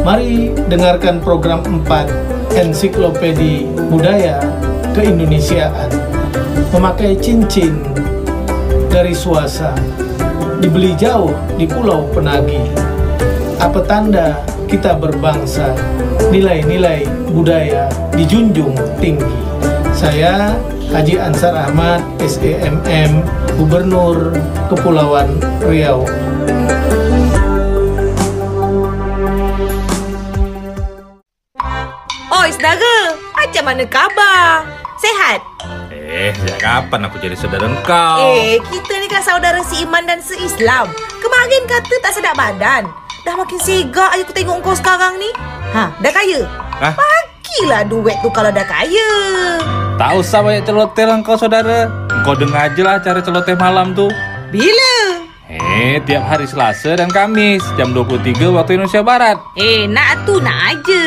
Mari dengarkan program 4 Ensiklopedi Budaya Keindonesiaan. Memakai cincin dari Suasa, dibeli jauh di Pulau Penagi. Apa tanda kita berbangsa? Nilai-nilai budaya dijunjung tinggi. Saya Haji Ansar Ahmad, SEMM, Gubernur Kepulauan Riau. Oi saudara, macam mana khabar? Sehat? Sejak kapan aku jadi saudara engkau? Kita ni kan saudara seiman dan seislam. Kemarin kata tak sedap badan. Dah makin segak aja aku tengok kau sekarang ni. Dah kaya? Bagilah duit tu kalau dah kaya. Tak usah banyak celoteh lah engkau saudara. Engkau dengar aja lah acara celoteh malam tu. Bila? Tiap hari Selasa dan Kamis jam 23 waktu Indonesia Barat. Nak aja.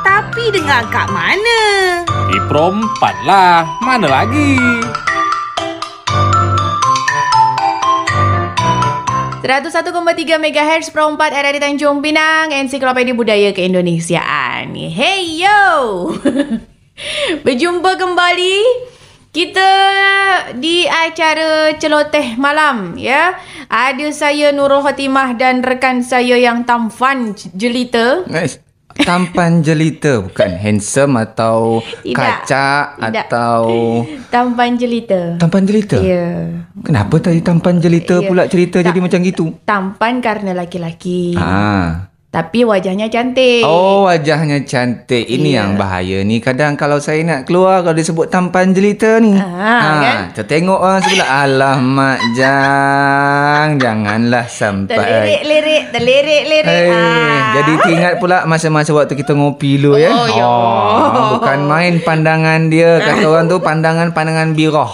Tapi dengar kat mana? Di Pro 4 lah. Mana lagi? 101,3 MHz Pro 4 ada di Tanjung Pinang, Ensiklopedi Budaya Keindonesiaan. Hey yo. Berjumpa kembali kita di acara celoteh malam ya. Ada saya Nurul Khotimah dan rekan saya yang tampan jelita. Tampan jelita, bukan handsome atau kacak atau tampan jelita. Tampan jelita? Ya. Kenapa tadi tampan jelita pula cerita jadi macam gitu? Tampan kerana laki-laki. Tapi wajahnya cantik. Oh, wajahnya cantik. Ini yang bahaya ni. Kadang kalau saya nak keluar, kalau disebut tampan jelita ni. Kan? Tertengok orang sebelah. Alamak, janganlah sampai. Terlirik. Jadi teringat pula masa-masa waktu kita ngopi dulu ya. Bukan main pandangan dia. Kata orang tu pandangan birah.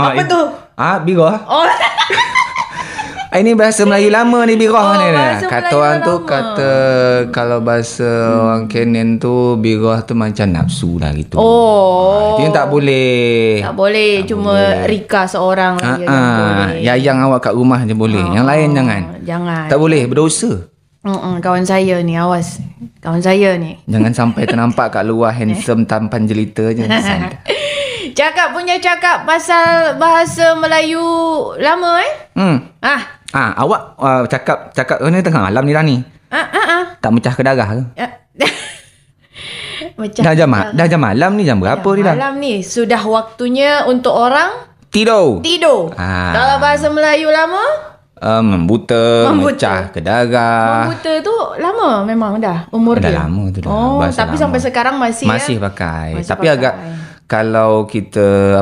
Apa tu? Birah. Ini bahasa Melayu lama ni birah ni. Kata orang tu kata kalau bahasa orang Kenin tu birah tu macam nafsu lah gitu. Itu yang tak boleh. Tak boleh. Cuma Rika seorang je yang boleh. Yang awak kat rumah je boleh. Yang lain jangan. Tak boleh, berdosa. Kawan saya ni, awas. Kawan saya ni. Jangan sampai ternampak kat luar handsome tampan jelita je. Cakap pasal bahasa Melayu lama Awak cakap ni tengah malam ni dah ni. Tak mecah ke darah ke? Dah jam malam ni, jam berapa ni dah? Malam ni sudah waktunya untuk orang tidur. Kalau bahasa Melayu lama membuta, mecah ke darah. Membuta tu lama memang dah umur dia. Dah lama tu dah. Tapi sampai sekarang masih pakai. Tapi agak kalau kita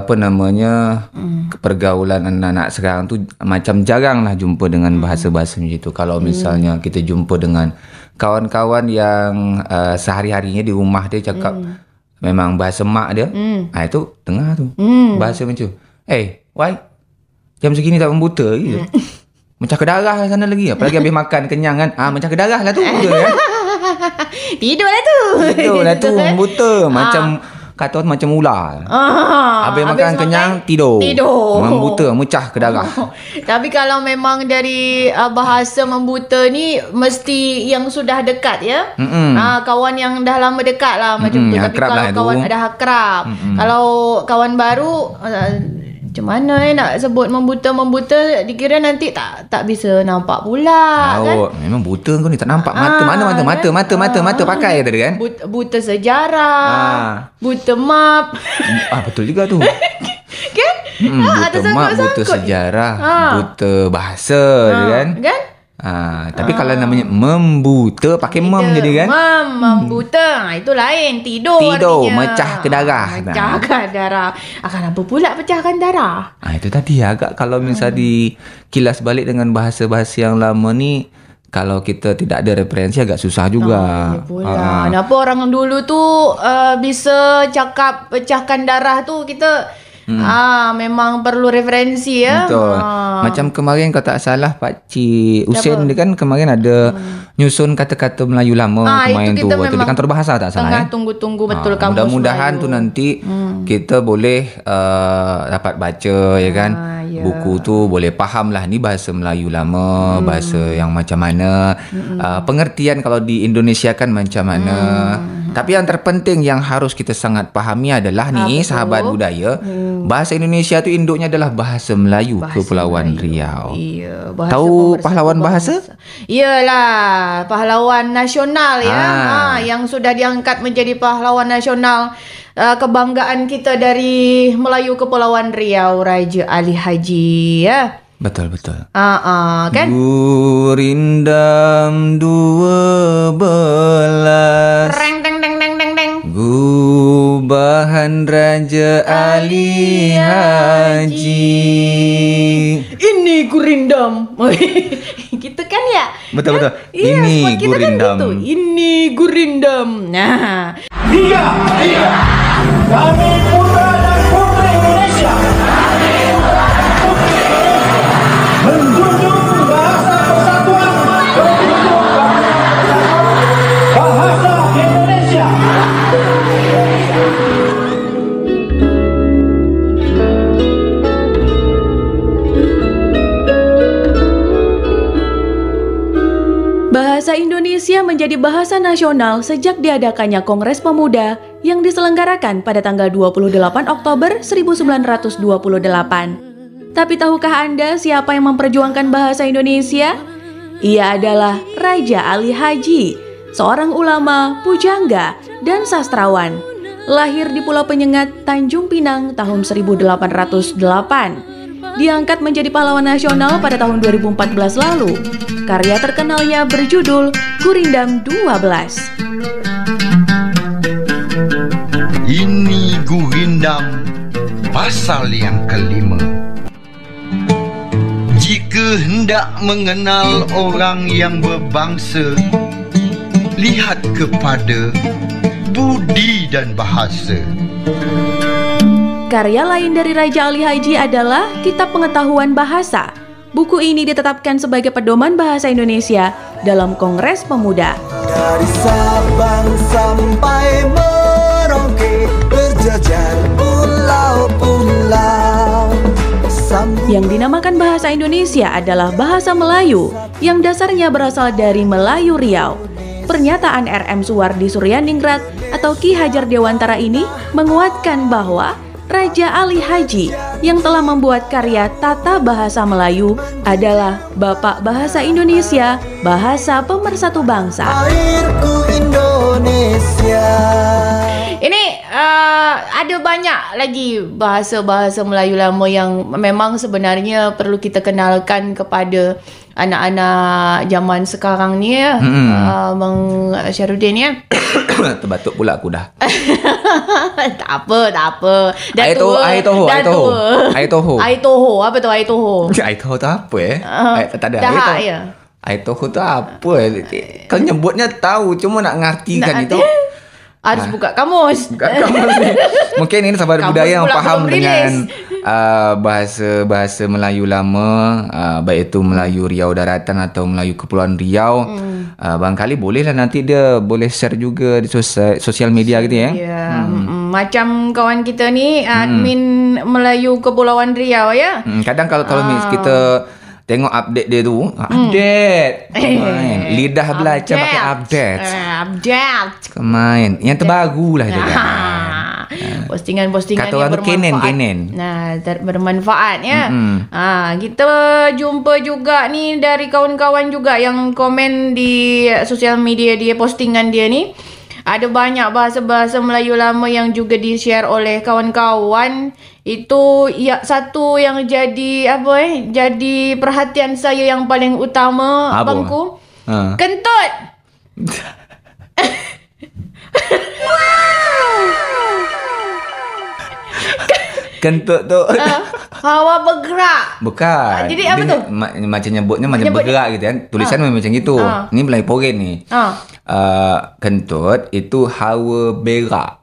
pergaulan anak-anak sekarang tu macam jarang lah jumpa dengan bahasa-bahasa macam itu. Kalau misalnya kita jumpa dengan kawan-kawan yang sehari-harinya di rumah dia cakap memang bahasa mak dia, itu tengah tu bahasa macam why jam segini tak membuta lagi. Macam ke darah sana lagi. Apalagi habis makan kenyang kan, macam ke darah lah tu. Tidur lah tu membuta. Macam kata orang macam ular. Habis makan kenyang, tidur. Membuta, mecah ke darah. Tapi kalau memang dari bahasa membuta ni mesti yang sudah dekat ya. Kawan yang dah lama dekat lah macam tu. Tapi kalau kawan ada akrab. Kalau kawan baru macam mana nak sebut membuta dikira nanti tak bisa nampak pula kan. Memang buta kau ni tak nampak mata pakai tadi kan. Buta sejarah, buta map. Betul juga tu. Kan? Buta map, buta sejarah, buta bahasa kan. Tapi kalau namanya membuta pakai jadi kan. Membuta itu lain. Tidur artinya mecah ke darah. Mecahkan darah. Akan apa pula pecahkan darah? Itu tadi agak kalau misalnya dikilas balik dengan bahasa-bahasa yang lama ni, kalau kita tidak ada referensi agak susah juga. Kenapa orang dulu tu bisa cakap pecahkan darah tu kita memang perlu referensi ya. Betul. Macam kemarin kalau tak salah Pakcik Husin dia kan kemarin ada nyusun kata-kata Melayu lama kemarin tu. Waktu di kantor bahasa tak salah. Tengah tunggu-tunggu betul kamus mudah-mudahan Melayu. Tu nanti kita boleh dapat baca ya kan. buku tu boleh faham lah ni bahasa Melayu lama, bahasa yang macam mana, pengertian kalau di Indonesia kan macam mana. Tapi yang terpenting yang harus kita sangat fahami adalah ni sahabat budaya, bahasa Indonesia tu induknya adalah bahasa Melayu Kepulauan Riau. Ya, tahu pahlawan bahasa? Iyalah, pahlawan nasional ya. Yang sudah diangkat menjadi pahlawan nasional, kebanggaan kita dari Melayu Kepulauan Riau, Raja Ali Haji ya. Betul. Kan? Gurindam 12. Reng deng deng deng deng deng. Gubahan Raja Ali Haji. Ini Gurindam. Gitu kan ya? Betul. Iya, ini kita Gurindam. Kan gitu. Ini Gurindam. Nah. Tiga. Kami putra dan putri Indonesia. Menjunjung bahasa persatuan, menjunjung bahasa Indonesia. Bahasa Indonesia menjadi bahasa nasional sejak diadakannya Kongres Pemuda yang diselenggarakan pada tanggal 28 Oktober 1928. Tapi tahukah Anda siapa yang memperjuangkan bahasa Indonesia? Ia adalah Raja Ali Haji, seorang ulama, pujangga, dan sastrawan. Lahir di Pulau Penyengat, Tanjung Pinang tahun 1808. Diangkat menjadi pahlawan nasional pada tahun 2014 lalu. Karya terkenalnya berjudul Gurindam 12. Ini Gurindam pasal yang kelima. Jika hendak mengenal orang yang berbangsa, lihat kepada budi dan bahasa. Karya lain dari Raja Ali Haji adalah Kitab Pengetahuan Bahasa. Buku ini ditetapkan sebagai pedoman bahasa Indonesia dalam Kongres Pemuda. Dari Sabang sampai Merauke, berjajar pulau-pulau. Yang dinamakan bahasa Indonesia adalah bahasa Melayu, yang dasarnya berasal dari Melayu Riau. Pernyataan RM Suwardi Suryaningrat atau Ki Hajar Dewantara ini menguatkan bahwa Raja Ali Haji yang telah membuat karya Tata Bahasa Melayu adalah Bapak Bahasa Indonesia, bahasa pemersatu bangsa. Airku Indonesia. Ini ada banyak lagi bahasa-bahasa Melayu lama yang memang sebenarnya perlu kita kenalkan kepada anak-anak zaman sekarang ni ya. Bang Syarudin ya. Terbatuk pula aku dah. Tak apa. Dah Air tua. toho. Air toho. Apa tu air toho? Air toho tu apa tak ada dah air toho. ya. Air toho tu apa? Kau nyebutnya tahu, cuma nak ngartikan itu. Harus buka kamus. Mungkin ini sahabat Kamus budaya yang pula faham belum dengan rilis. bahasa Melayu lama, baik itu Melayu Riau Daratan atau Melayu Kepulauan Riau. Barangkali bolehlah nanti dia boleh share juga di sosial media gitu ya. Ya, macam kawan kita ni admin Melayu Kepulauan Riau ya. Kadang kalau kita tengok update dia tu, lidah belajar pakai update. Kemain yang terbaru lah dia kan. Postingan-postingan kata orang tu kenen. Nah, bermanfaat ya. Kita jumpa juga ni dari kawan-kawan juga yang komen di sosial media dia, postingan dia ni. Ada banyak bahasa-bahasa Melayu lama yang juga di-share oleh kawan-kawan. Itu ya, satu yang jadi jadi perhatian saya yang paling utama, abangku. Kentut. Kentut tu hawa bergerak. bukan. Jadi apa tu? Macam nyebutnya macam bergerak gitu kan. Tulisan memang macam itu. Ni Melayu Poren ni. Kentut itu hawa berak.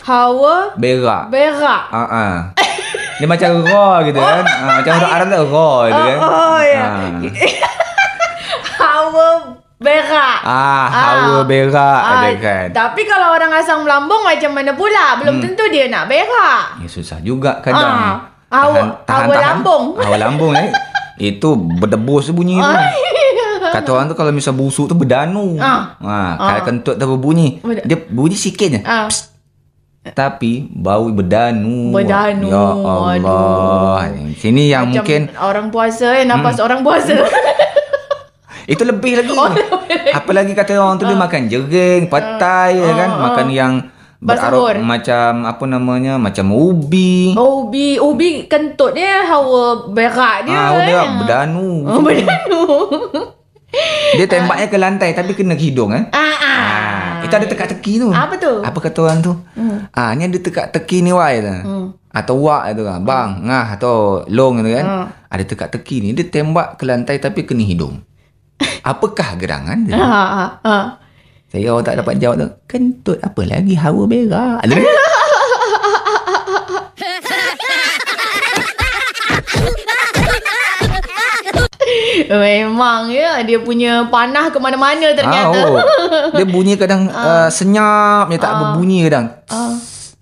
Hawa berak. Dia macam raw gitu kan. Macam orang Arab tu raw gitu kan. Ya. Hawa berak. Hawa berak ada kan. Tapi kalau orang asam lambung macam mana pula? Belum tentu dia nak berak. Ya susah juga kadang. Hawa lambung. Hawa lambung itu berdebus bunyi tu. Kata orang tu kalau misal busuk tu berdanu. Kalau kentut tu berbunyi, dia bunyi sikit je. Tapi bau berdanu. Berdanu. Ya Allah. Sini yang macam mungkin orang puasa nafas orang puasa. Itu lebih lagi. Apalagi kata orang tu dia makan jering, petai kan, makan yang beraroma macam apa namanya, macam ubi. Ubi kentut dia hawa berak dia. Hawa berak berdanu. Berdanu. Dia tembaknya ke lantai tapi kena ke hidung itu ada tekak-teki tu. Apa tu? Apa kata orang tu? Ni ada tekak-teki ni wai tu. Atau wak tu kan. Bang, ngah atau long tu kan. Ada tekak-teki ni dia tembak ke lantai tapi kena hidung. Apakah gerangan dia? Saya orang tak dapat jawab tu. Kentut apa lagi hawa berak. Memang ya, dia punya panah ke mana-mana ternyata. Dia bunyi kadang senyap, dia tak berbunyi kadang.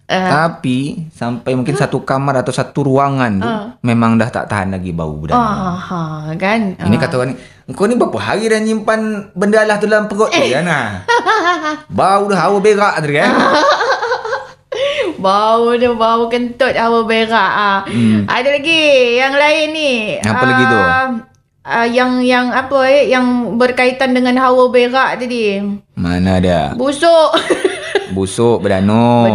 Tapi sampai mungkin satu kamar atau satu ruangan tu memang dah tak tahan lagi bau berdanu. Kan? Ini kata orang ni, kau ni berapa hari dah nyimpan benda lah tu dalam perut tu kan? Bau dah hawa berak tu kan? Bau kentut hawa berak. Ada lagi yang lain ni. Apa lagi tu? Yang apa yang berkaitan dengan hawa berak tadi. Mana ada? Busuk berdanu.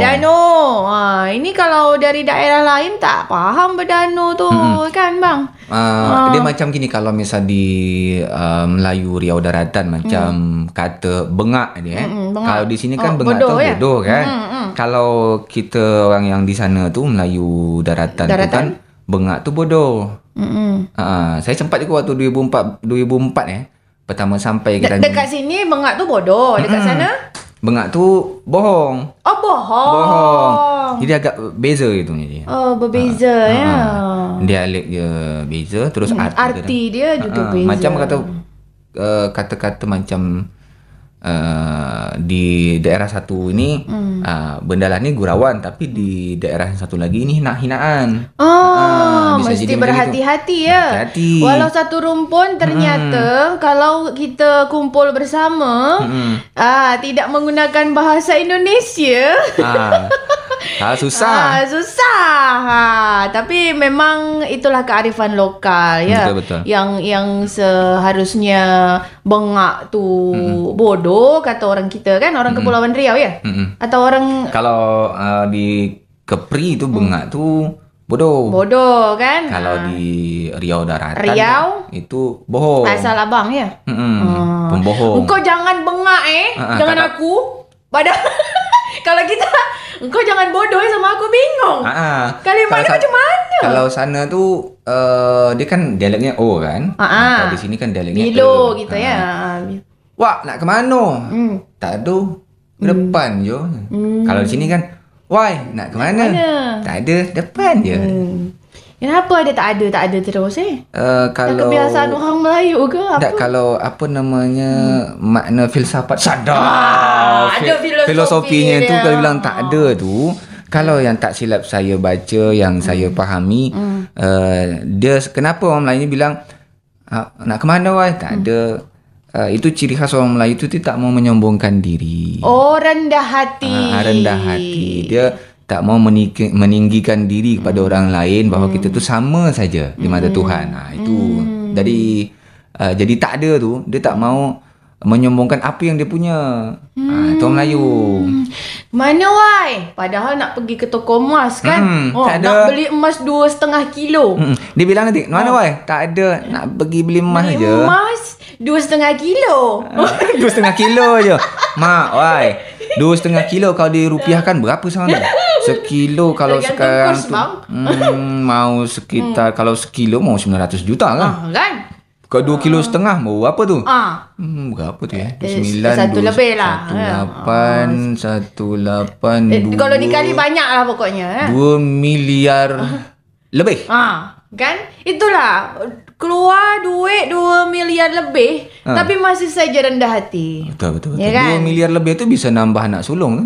Ini kalau dari daerah lain tak faham berdanu tu kan bang. Dia macam gini, kalau misal di Melayu Riau Daratan macam kata bengak dia. Bengak. Kalau di sini kan bengak tu bodoh kan. Kalau kita orang yang di sana tu Melayu Daratan tu kan bengak tu bodoh. Saya sempat juga waktu 2004 pertama sampai ke dekat sini bengak tu bodoh, dekat sana bengak tu bohong. Bohong. Jadi agak beza itu dia. Berbeza ya. Dialek dia beza, terus arti dia juga beza. Macam kata kata-kata macam di daerah satu ini bendalah ni gurauan, tapi di daerah yang satu lagi ni hinaan. Mesti berhati-hati ya. Hati-hati. Walau satu rumpun ternyata kalau kita kumpul bersama tidak menggunakan bahasa Indonesia. Susah. Tapi memang itulah kearifan lokal ya. Betul. Yang seharusnya bengak tu bodoh kata orang kita kan, orang Kepulauan Riau ya. Atau orang kalau di Kepri tu bengak tu bodoh kan. Kalau di Riau Daratan itu bohong. Asal abang ya. Pembohong. Engkau jangan bengak dengan aku. Padahal kalau kita engkau jangan bodoh sama aku, bingung. Kalimat macam mana? Kalau sana tu dia kan dialeknya O kan. Kalau di sini kan dialeknya Milo gitu ya. Wak, nak ke mana? Tak ada. Ke depan je. Kalau di sini kan, why, nak ke mana? Tak ada, depan je. Kenapa ada tak ada terus kalau kebiasaan orang Melayu ke apa? Tak, kalau apa namanya makna filsafat sadar. Ada filosofinya tu kalau bilang tak ada tu, kalau yang tak silap saya baca, yang saya fahami, dia kenapa orang Melayu ni bilang nak ke mana wai? Tak ada. Itu ciri khas orang Melayu tu, dia tak mau menyombongkan diri. Rendah hati. Rendah hati. Dia tak mau meninggikan diri kepada orang lain, bahawa kita tu sama saja di mata Tuhan. Itu jadi tak ada tu, dia tak mau menyombongkan apa yang dia punya. Itu orang Melayu. Mana wai? Padahal nak pergi ke toko emas kan. Nak beli emas 2,5 kilo. Dia bilang nanti, mana wai? Tak ada, nak pergi beli emas je. Beli emas 2,5 kilo. 2,5 kilo je. Mak wai, 2,5 kilo kalau dirupiahkan berapa sekarang? Sekilo kalau sekarang tu mau sekitar, kalau sekilo mau 900 juta kan? Kan? Kalau 2,5 kilo mau apa tu? Berapa tu ya? 9, satu lebih lah. 18. Kalau dikali banyak lah pokoknya. 2 miliar lebih. Kan? Itulah. Keluar duit 2 miliar lebih. Tapi masih saja rendah hati. Betul. Ya kan? 2 miliar lebih tu bisa nambah anak sulung tu.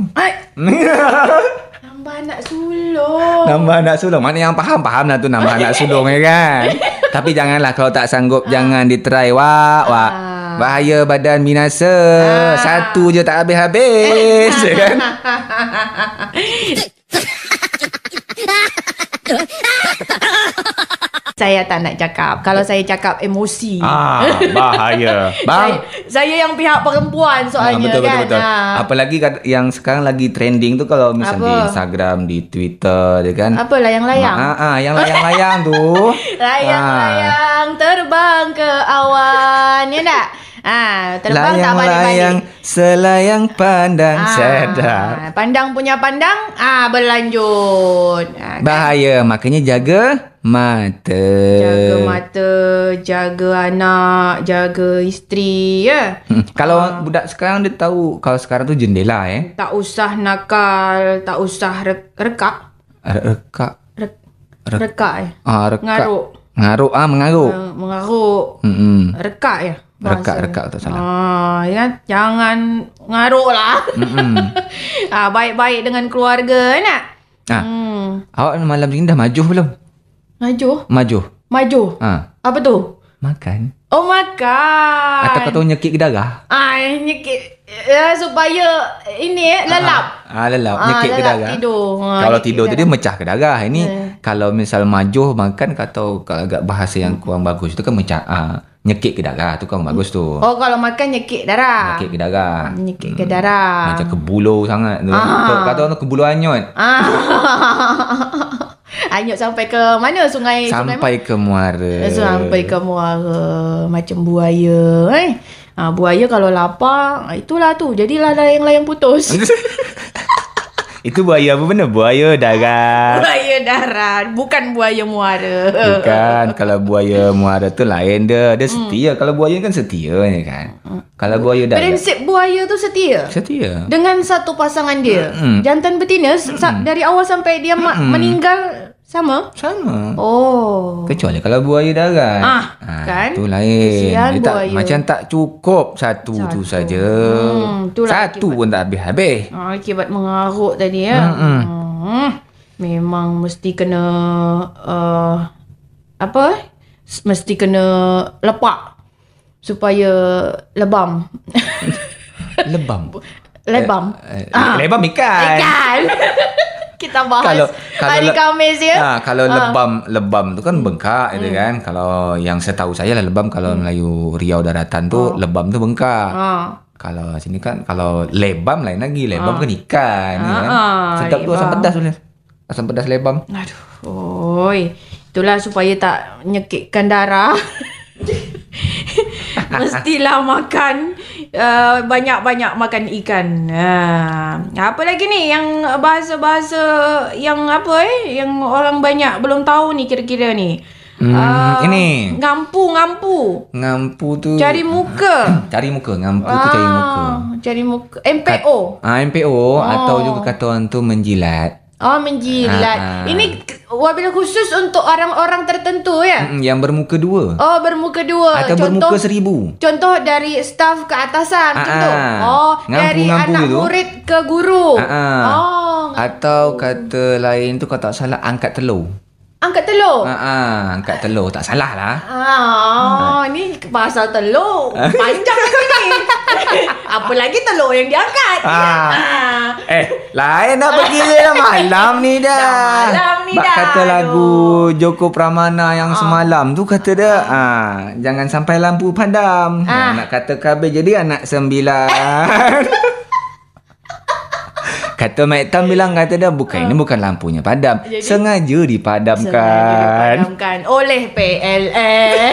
Nambah anak sulung. Nambah anak sulung. Mana yang faham lah tu nambah anak sulung ya kan. Tapi janganlah kalau tak sanggup jangan ditry wak. Bahaya badan binasa. Satu je tak habis-habis ya kan. Saya tak nak cakap. Kalau saya cakap emosi. Bahaya. Bang. Saya yang pihak perempuan soalnya betul. Apalagi yang sekarang lagi trending tu kalau misalnya di Instagram, di Twitter dia kan. Apa layang-layang? Yang layang-layang tu. Layang-layang terbang ke awan. Ya tak? Terbang tak balik-balik. Layang selayang pandang sedap. Pandang punya pandang, berlanjut. Bahaya, makanya jaga mata. Jaga mata, jaga anak, jaga isteri ya. Kalau budak sekarang dia tahu kalau sekarang tu jendela Tak usah nakal, tak usah rekak. Rekak. Rekak Mengaruk. Mengaruk. Rekak ya. Rekak tak salah. Ya, jangan ngaruk lah. Baik-baik dengan keluarga nak. Awak malam ni dah maju belum? Maju. Apa tu? Makan. Oh, makan. Atau kau tahu nyekik ke darah? Nyekik supaya ini lelap. Lelap. Nyekik ke darah. Tidur. Kalau tidur tu dia mecah ke darah. Ini kalau misal majuh makan kalau agak bahasa yang kurang bagus tu kan nyekik ke darah tu kan bagus tu. Oh, kalau makan nyekik darah. Nyekik ke darah. Nyekik ke darah. Macam kebuluh sangat tu. Kata orang kebuluh anyut. Anyut sampai ke mana? Sungai Sampai ke muara. Sampai ke muara. Macam buaya. Buaya kalau lapar, itulah tu. Jadilah layang-layang putus. Itu buaya apa benda? Buaya darat. Buaya darat. Bukan buaya muara. Bukan. Kalau buaya muara tu lain dia. Dia setia. Kalau buaya kan setia ni kan. Kalau buaya darat. Prinsip buaya tu setia? Setia. Dengan satu pasangan dia? Jantan betina dari awal sampai dia meninggal sama? Sama. Oh. Kecuali kalau buaya darat. Kan? Tu lain. Kesian dia macam tak cukup satu tu saja. Satu pun tak habis-habis. Akibat mengaruk tadi ya. Memang mesti kena mesti kena lepak supaya lebam. Lebam. Lebam ikan. Kita bahas hari Khamis ya. Kalau lebam tu kan bengkak gitu kan. Kalau yang setahu saya lah lebam kalau Melayu Riau daratan tu lebam tu bengkak. Kalau sini kan kalau lebam lain lagi. Lebam kan ikan kan. Sedap tu asam pedas boleh. Asam pedas lebam. Aduh. Itulah supaya tak nyekikkan darah. Mestilah makan banyak-banyak makan ikan. Apa lagi ni yang bahasa-bahasa yang yang orang banyak belum tahu ni kira-kira ni. Ini Ngampu tu cari muka. Ngampu tu cari muka. Cari muka. MPO. MPO atau juga kata orang tu menjilat. Menjilat. Ini wabil khusus untuk orang-orang tertentu ya? Yang bermuka dua. Bermuka dua. Atau bermuka 1000. Contoh dari staf ke atasan. Contoh. Dari anak gitu. Murid ke guru. Atau kata lain tu kalau tak salah angkat telur. Angkat telur? Angkat telur. Tak salah lah. Ni pasal telur. Panjang ni. Apa lagi telur yang diangkat? Lain dah pergi dah malam ni dah. Kata lagu Joko Pramana yang semalam tu kata dia, jangan sampai lampu padam. Nak kata kabel jadi anak 9. Kata Mek Tam bilang kata dia ini bukan lampunya padam. Jadi, sengaja dipadamkan oleh PLN.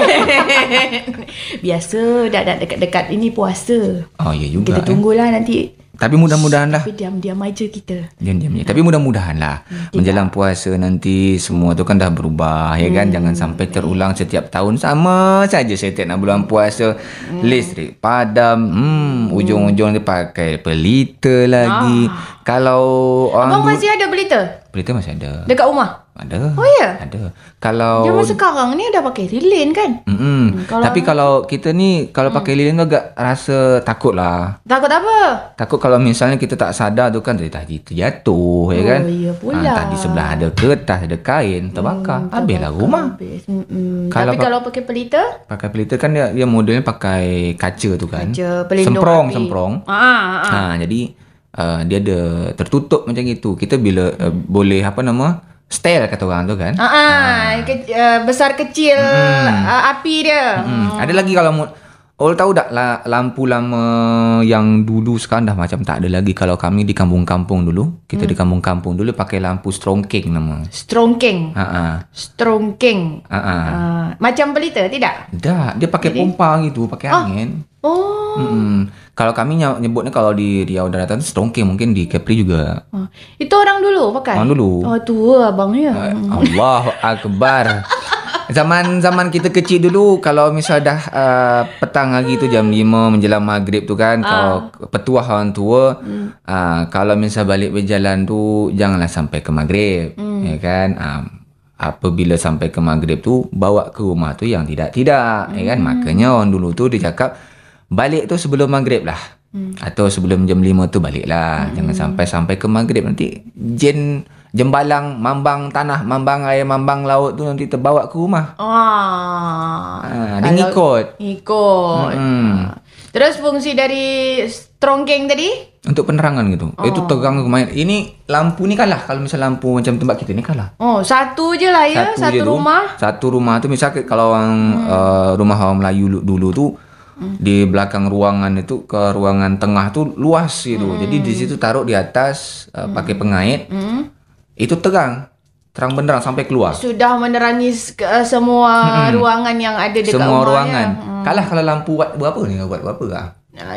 Biasa dah dekat-dekat ini puasa. Ya juga. Kita tunggulah nanti. Tapi mudah-mudahan lah. Tapi diam-diam aja kita. Diam-diam. Tapi mudah-mudahan lah. Menjelang puasa nanti semua tu kan dah berubah. Ya kan? Jangan sampai terulang setiap tahun. Sama saja setiap nak bulan puasa. Listrik padam. Ujung-ujung dia pakai pelita lagi. Kalau orang Abang masih ada pelita? pelita masih ada. Dekat rumah? Ada. Oh ya? Ada. Kalau zaman sekarang ni dah pakai lilin kan? Tapi kalau kita ni kalau pakai lilin tu agak rasa takut lah. Takut apa? Takut kalau misalnya kita tak sadar tu kan tadi terjatuh ya kan. Oh ya pula. Tadi sebelah ada kertas, ada kain, terbakar. Habislah rumah. Tapi kalau pakai pelita? Pakai pelita kan dia modelnya pakai kaca tu kan. Kaca pelindung semprong. Jadi dia ada tertutup macam itu. Kita bila boleh style kata orang tu kan. Besar kecil api dia. Ada lagi kalau all tahu tak lampu lama yang dulu sekarang dah macam tak ada lagi. Kalau kami di kampung-kampung dulu, kita di kampung-kampung dulu pakai lampu strongking nama. Strongking. Strongking. Macam pelita tidak? Tak, dia pakai pompa gitu, pakai angin. Kalau kami nyebutnya kalau di Riau Daratan strongking, mungkin di Kepri juga. Itu orang dulu pakai? Orang dulu. Oh tua abang ya. Allahu Akbar. Zaman kita kecil dulu, kalau misal dah petang hari tu jam 5 menjelang maghrib tu kan, kalau petuah orang tua, kalau misal balik berjalan tu janganlah sampai ke maghrib, ya kan. Apabila sampai ke maghrib tu bawa ke rumah tu yang tidak, ya kan. Makanya orang dulu tu dia cakap balik tu sebelum maghrib lah. Atau sebelum jam 5 tu balik lah. Jangan sampai ke maghrib. Nanti jembalang, mambang tanah, mambang air, mambang laut tu nanti terbawa ke rumah. Dia ngikut. Terus fungsi dari strongking tadi? Untuk penerangan gitu. Itu terang rumah. Ini lampu ni kalah. Kalau misal lampu macam tempat kita ni kalah. Satu je lah ya. Satu rumah. Satu rumah tu misal kalau orang rumah orang Melayu dulu tu, di belakang ruangan itu ke ruangan tengah tu luas gitu. Jadi di situ taruh di atas pakai pengait. Itu terang benderang sampai keluar. Sudah menerangi semua ruangan yang ada dekat rumah. Semua ruangan. Kalah kalau lampu watt berapa ni? Watt berapa kah?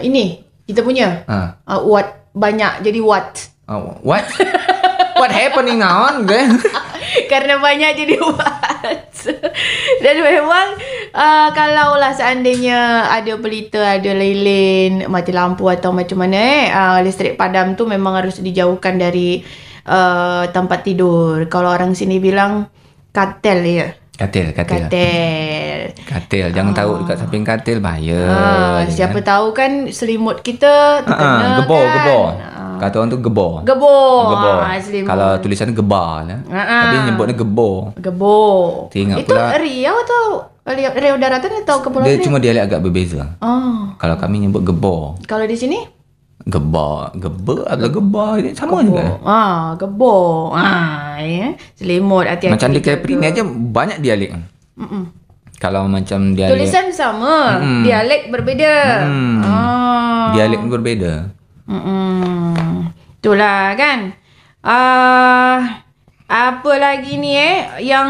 Ini kita punya. Watt banyak jadi watt. What? What happening on? Karena banyak jadi watt. Dan memang kalaulah seandainya ada pelita, ada lilin, mati lampu atau macam mana listrik padam tu memang harus dijauhkan dari tempat tidur. Kalau orang sini bilang katil ya. Katil. Jangan taruh dekat samping katil, bahaya. Siapa tahu kan selimut kita terkena gebor. Kata orang tu gebor. Selimut. Kalau tulisan gebar lah. Tapi nyebutnya gebor. Tengok itu pula. Riau atau Riau Daratan atau Kepulauan Dia Riau? cuma dialek agak berbeza. Kalau kami nyebut gebor. Kalau di sini? Gebar atau gebar sama juga. Gebor. Ya. Selimut hati-hati. Macam di Kepri ni aja banyak dialek. Kalau macam dialek tulisan sama, dialek berbeza. Dialek berbeza. Itulah kan. Apa lagi ni yang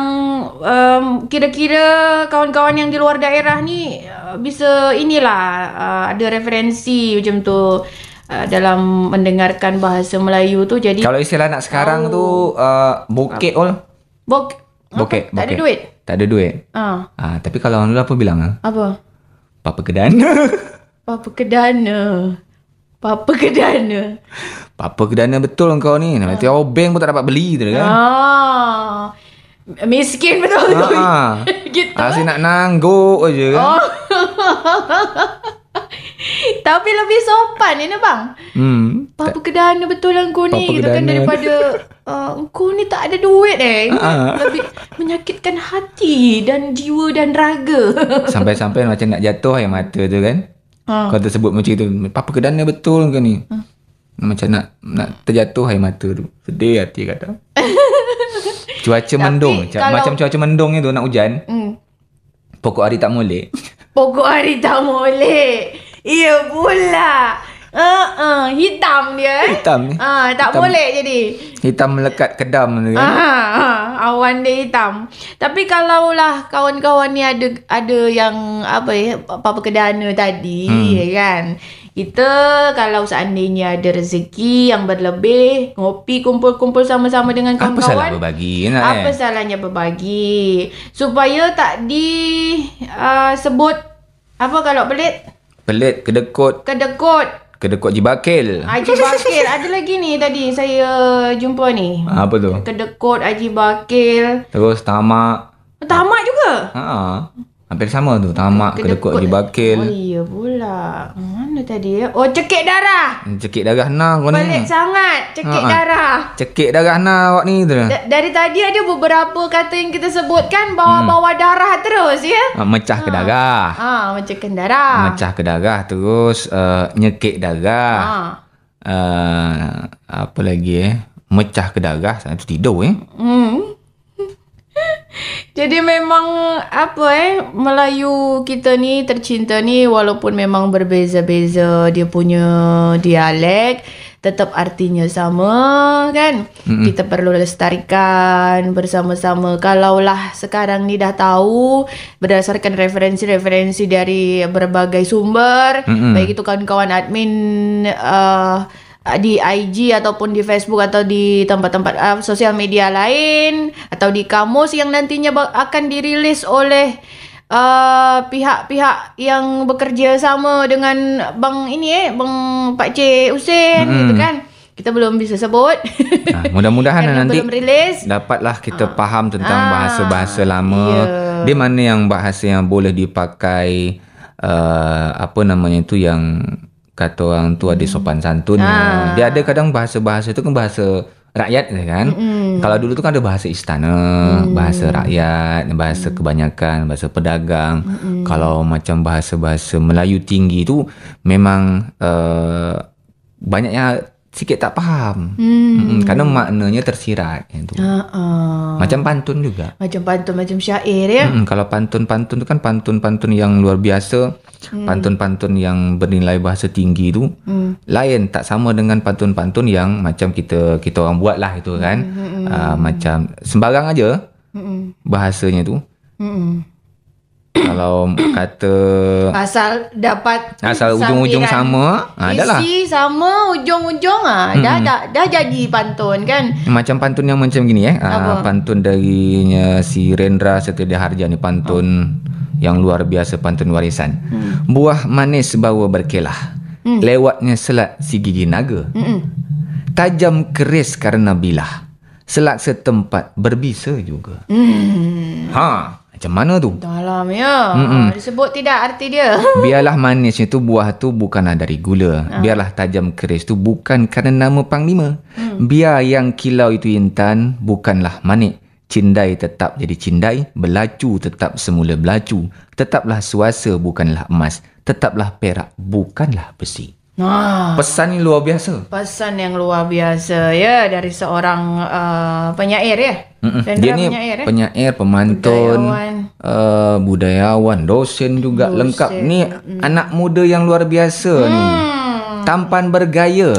kira-kira kawan-kawan yang di luar daerah ni bisa ada referensi macam tu dalam mendengarkan bahasa Melayu tu. Jadi kalau istilah anak sekarang tu bokek bokek. Tak ada duit. Tak ada duit. Tapi kalau orang dulu apa bilang? Apa? Papa kedana. Papa kedana betul kau ni. Nanti obeng pun tak dapat beli tu kan. Miskin betul tu. Gitu. Asyik nak nangguk je kan. Tapi lebih sopan ni bang. Papa kedana betul lah kau ni. Gitu kan, daripada kau ni tak ada duit lebih menyakitkan hati dan jiwa dan raga. Sampai-sampai macam nak jatuh air mata tu kan. Kau tersebut macam tu. Papa kedana betul ke ni? Macam nak terjatuh air mata tu. Sedih hati kata. Cuaca mendung. Macam cuaca mendung ni tu nak hujan. Pokok hari tak molek. Iya pula. Hitam dia. Hitam ni. Tak boleh jadi. Hitam melekat kedam tu kan. Awan dia hitam. Tapi kalaulah kawan-kawan ni ada yang Papa kedana tadi kan. Kita kalau seandainya ada rezeki yang berlebih, ngopi kumpul-kumpul sama-sama dengan kawan-kawan. Apa salahnya berbagi? Supaya tak disebut apa kalau pelit? Pelit, kedekut. Kedekut Jibakil. Haji Bakil. Ada lagi ni tadi saya jumpa ni. Apa tu? Kedekut Haji Bakil. Terus tamak. Tamak juga? Hampir sama tu. Tamak, kedekut Jibakil. Oh iya pula. Mana tadi ya? Oh, cekik darah. Cekik darah nah kau ni. Pelik sangat. Cekik darah. Cekik darah nah awak ni tu. Dari tadi ada beberapa kata yang kita sebutkan bawa darah terus ya. Mecah ke darah. Macam ke darah. Mecah ke darah. Terus nyekik darah. Apa lagi mecah ke darah. Sana tu tidur Jadi memang Melayu kita ni tercinta ni walaupun memang berbeza-beza dia punya dialek, tetap artinya sama kan. Kita perlu lestarikan bersama-sama. Kalaulah sekarang ni dah tahu berdasarkan referensi-referensi dari berbagai sumber, baik itu kawan-kawan admin di IG ataupun di Facebook atau di tempat-tempat sosial media lain atau di kamus yang nantinya akan dirilis oleh pihak-pihak yang bekerja sama dengan Bang Pak Cik Hussein gitu kan. Kita belum bisa sebut. Mudah-mudahan nanti belum rilis. Dapatlah kita faham tentang bahasa-bahasa lama. Di mana yang bahasa yang boleh dipakai yang kata orang tu ada sopan santunnya. Dia ada kadang bahasa-bahasa tu kan bahasa rakyat kan. Kalau dulu tu kan ada bahasa istana, bahasa rakyat, bahasa kebanyakan, bahasa pedagang. Kalau macam bahasa-bahasa Melayu tinggi tu memang banyaknya sikit tak faham. Kerana maknanya tersirat itu. Macam pantun juga. Macam pantun, macam syair ya. Kalau pantun-pantun tu kan pantun-pantun yang luar biasa. Pantun-pantun yang bernilai bahasa tinggi tu lain, tak sama dengan pantun-pantun yang macam kita orang buat lah itu kan. Macam sembarang aja bahasanya tu. Kalau kata asal dapat ujung-ujung sama, adalah isi sama ujung-ujung dah jadi pantun kan. Macam pantun yang macam gini pantun darinya si Rendra Setia Harja ni, pantun yang luar biasa, pantun warisan. Buah manis bawa berkelah, lewatnya selat si gigi naga. Tajam keris karena bilah, selak setempat berbisa juga. Macam mana tu? Dalam ya. Disebut tidak arti dia. Biarlah manisnya tu buah tu bukanlah dari gula. Biarlah tajam keris tu bukan kerana nama panglima. Biar yang kilau itu intan bukanlah manik. Cindai tetap jadi cindai, belacu tetap semula belacu. Tetaplah suasa bukanlah emas, tetaplah perak bukanlah besi. Pesan ni luar biasa. Pesan yang luar biasa ya dari seorang penyair ya. Dia ni penyair, pemantun, budayawan, dosen juga lengkap. Ni anak muda yang luar biasa ni. Tampan bergaya.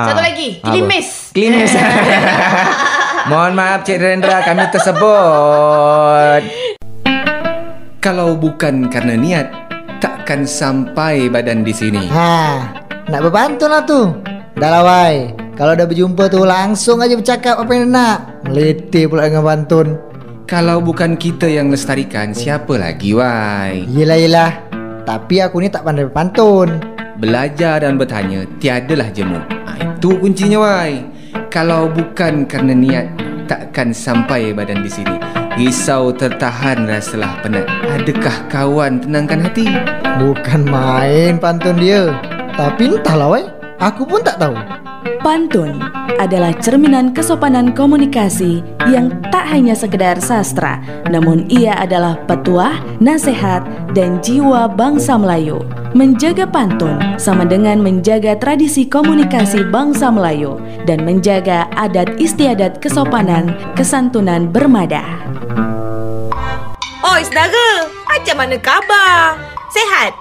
Satu lagi, klimis. Mohon maaf Cik Rendra, kami tersebut. Kalau bukan kerana niat, takkan sampai badan di sini. Nak berpantun lah tu. Dah lah wai. Kalau dah berjumpa tu langsung aja bercakap apa yang nak. Meliti pula dengan pantun. Kalau bukan kita yang lestarikan, siapa lagi wai? Yelah. Tapi aku ni tak pandai berpantun. Belajar dan bertanya tiadalah jemu. Itu kuncinya wai. Kalau bukan kerana niat, takkan sampai badan di sini. Risau tertahan rasalah penat. Adakah kawan tenangkan hati? Bukan main pantun dia. Tapi entahlah wai, aku pun tak tahu. Pantun adalah cerminan kesopanan komunikasi yang tak hanya sekedar sastra, namun ia adalah petuah, nasihat, dan jiwa bangsa Melayu. Menjaga pantun sama dengan menjaga tradisi komunikasi bangsa Melayu dan menjaga adat istiadat kesopanan, kesantunan bermadah. Oi, saudara, macam mana khabar? Sehat?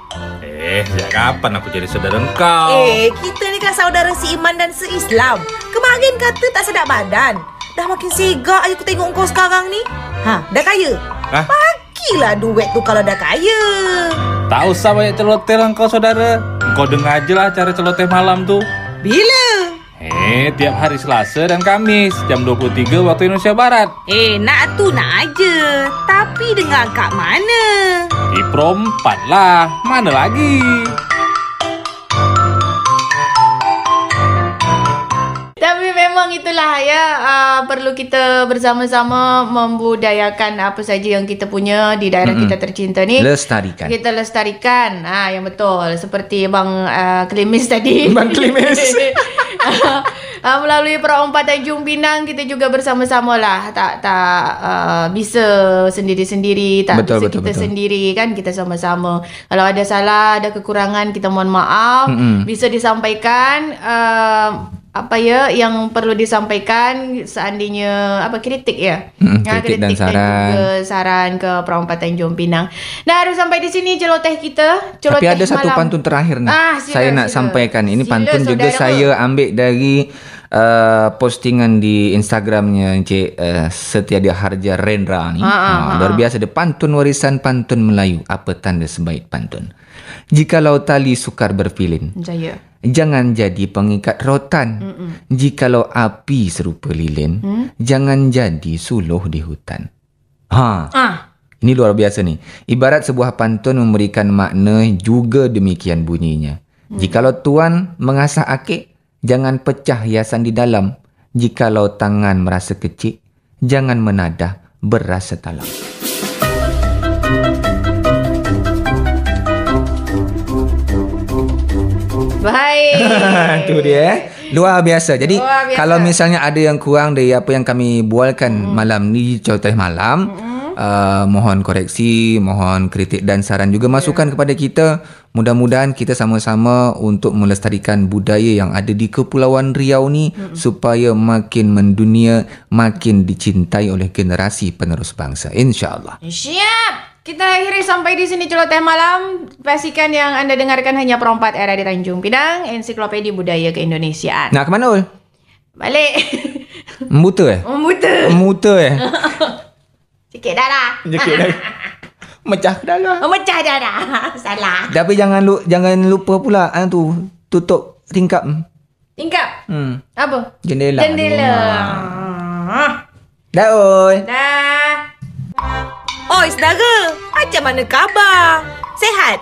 Sejak kapan aku jadi saudara kau? Kita ni kan saudara seiman dan seislam. Kemarin kata tak sedap badan. Dah makin segak aja aku tengok kau sekarang ni. Dah kaya? Bagilah duit tu kalau dah kaya. Tak usah banyak celoteh lah kau saudara. Kau dengar aja lah cara celoteh malam tu. Bila? Tiap hari Selasa dan Kamis jam 23 waktu Indonesia Barat. Nak aja. Tapi dengar kat mana? Di Pro 4 lah. Mana lagi? itulah ya, perlu kita bersama-sama membudayakan apa saja yang kita punya di daerah kita tercinta ni. Lestarikan. Kita lestarikan. Yang betul. Seperti Bang Klimis tadi. Bang Klimis. Melalui Perompak Tanjung Pinang, kita juga bersama-sama lah. Tak bisa sendiri-sendiri, tak bisa kita sendiri kan, kita sama-sama. Kalau ada salah, ada kekurangan, kita mohon maaf. Bisa disampaikan apa ya yang perlu disampaikan, seandainya kritik ya. Kritik dan juga saran ke Perompak Tanjung Pinang. Nah, harus sampai di sini celoteh kita. Tapi ada satu pantun terakhir nih. Saya nak sampaikan. Ini pantun juga saya ambil dari postingan di Instagramnya Encik Setiadia Harja Rendra ni. Luar biasa, ada pantun warisan pantun Melayu. Apa tanda sebaik pantun? Jikalau tali sukar berpilin, jangan jadi pengikat rotan. Jikalau api serupa lilin, jangan jadi suluh di hutan. Ini luar biasa nih. Ibarat sebuah pantun memberikan makna juga demikian bunyinya. Jikalau tuan mengasah akik, jangan pecah hiasan di dalam. Jikalau tangan merasa kecil, jangan menadah berasa talam. Baik. Itu dia. Luar biasa. Jadi kalau misalnya ada yang kurang dari apa yang kami bualkan malam ni, celoteh malam, mohon koreksi, mohon kritik dan saran juga masukan kepada kita. Mudah-mudahan kita sama-sama untuk melestarikan budaya yang ada di Kepulauan Riau ni supaya makin mendunia, makin dicintai oleh generasi penerus bangsa, insya-Allah. Siap. Kita akhiri sampai di sini celoteh malam. Pastikan yang anda dengarkan hanya Perompak era di Tanjung Pinang, Ensiklopedia Budaya Keindonesiaan. Nak ke mana, Ul? Balik. Membuta Membuta Sikit darah. Mecah darah. Mecah darah. Salah. Tapi jangan lupa pula tutup tingkap. Tingkap? Apa? Jendela. Dah, Ul. Dah. Oi, saudara. Macam mana khabar? Sehat?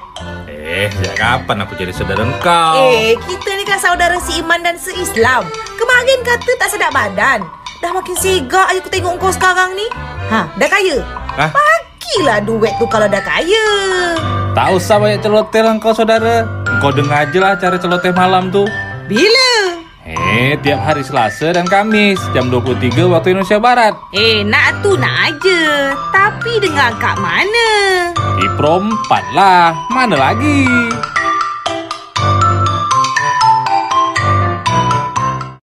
Sejak kapan aku jadi saudara kau? Kita ni kan saudara seiman dan seislam. Kemarin kata tak sedap badan. Dah makin sigak aja aku tengok kau sekarang ni. Dah kaya? Bagilah duit tu kalau dah kaya. Tak usah banyak celoteh lah kau saudara. Kau dengar aja lah cara celoteh malam tu. Bila? Tiap hari Selasa dan Kamis jam 23 waktu Indonesia Barat. Nak aja. Tapi dengar kat mana? Di Perompak lah. Mana lagi?